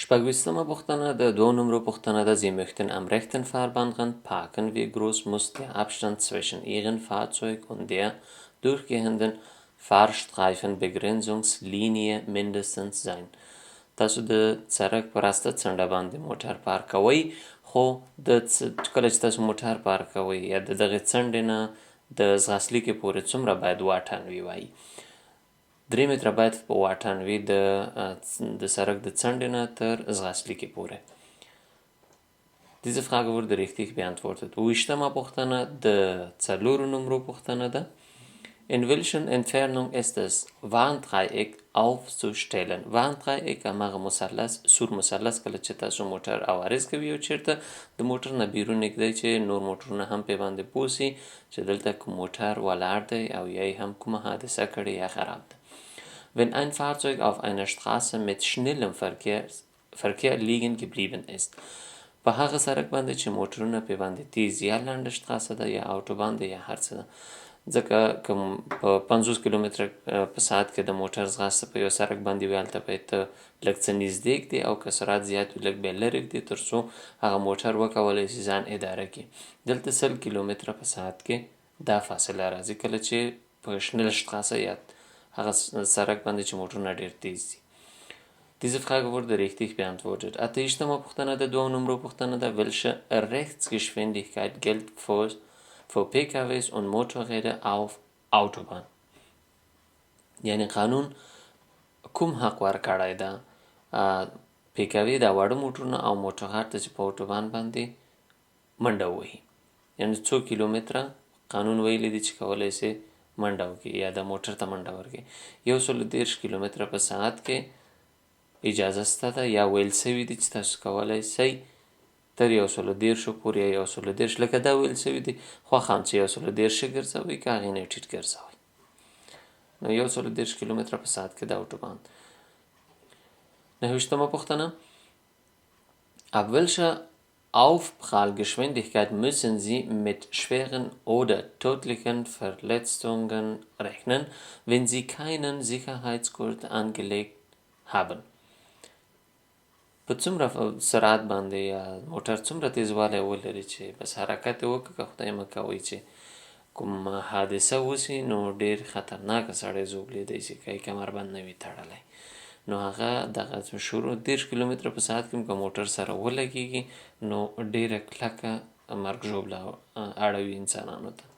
شپږویشتمه پوښتنه د 2 نمرو پوښتنه ده. Sie möchten am rechten Fahrbahnrand parken. Wie groß muss der Abstand zwischen Ihrem Fahrzeug und der durchgehenden Fahrstreifenbegrenzungslinie mindestens sein. تاسو د سړک په راسته څنډه باندې موټر پارک کوئ، خو کله چې تاسو موټر پارک کوئ یا د دغې څنډې نه د ځغاسلیکې پورې څومره باید واټن وي وایي 3 متره باید په واټن وي د سړک د څنډې نه تر ځغاسلیکې پورې. Diese Frage wurde richtig beantwortet. 20. پوښتنه د 4 نمرو پوښتنه ده. In welcher Entfernung ist es, Warndreieck aufzustellen? Warndreieck هماغه مثلث سور مثلث کله چې تاسو موټر عوارض کوي او چېرته د موټر نه بیرون نږدې چې نور موټرونه هم پې باندې پوه سي چې دلته کوم موټر ولاړ دی او یا یې هم کومه حادثه کړې یا خراب ده. Wenn ein Fahrzeug auf einer Straße mit schnellem Verkehr liegen geblieben ist. په هغه سړک باندې چې موټرونه پې باندې تیز یا لنډه شتراسه ده یا اوټوبان ده یا هر څه ده، ځکه که په 50 کیلومتره په ساعت کې د موټر ځغاسته په یو سړک باندې وي هلته باید ته لږ څه نږدې ږدې او که سرعت زیات وي لږ بیا لرې ږدې تر څو هغه موټر وکولی شي ځان اداره کړي. دلته 100 کیلومتره په ساعت کې دا فاصله راځي کله چې په شنل شتراسه یا هغه سړک باندې چې موټرونه ډېر تیز دي. Diese Frage wurde richtig beantwortet. 28. پوښتنه د 2 نمرو پوښتنه ده. Welche Rechtsgeschwindigkeit gilt für PKWs und Motorräder auf Autobahn؟ یعنی قانون کوم حق ورکړی ده PKW دا واړه موټرونه او موټرغار ته چې په اوټوبان باندې منډه ووهي، یعنی څو کیلومتره قانون ویلی دی چې کولی سي منډه وکړي یا د موټر ته منډه ورکړي. 130 کیلومتره په ساعت کې اجازه شته ده یا ویل سوي دي چې تاسو کولی سئ تر 130 پورې یا 130 لکه دا ویل سوي دي خوښ هم چې 130 ګرځوئ که هغې نه یې ټیټ ګرځوئ. نو 130 کیلومتره په ساعت کې د اوټوبان. 29. پوښتنه Ab welcher Aufprallgeschwindigkeit müssen Sie mit schweren oder tödlichen Verletzungen rechnen, wenn Sie keinen Sicherheitsgurt angelegt haben؟ په څومره سرعت باندې یا موټر څومره تیزوالی ولري چې بس حرکت یې وکړه که خدای مه کوئ چې کوم حادثه وسي نو ډېر خطرناکه سړی زوږلیدی شي که یې کمربند نه وي تړلی، نو هغه دغه 30 کیلومتره په ساعت کې که موټر سره ولګېږي نو ډېره کلکه مرګ ژوبله اړوي انسانانو ته.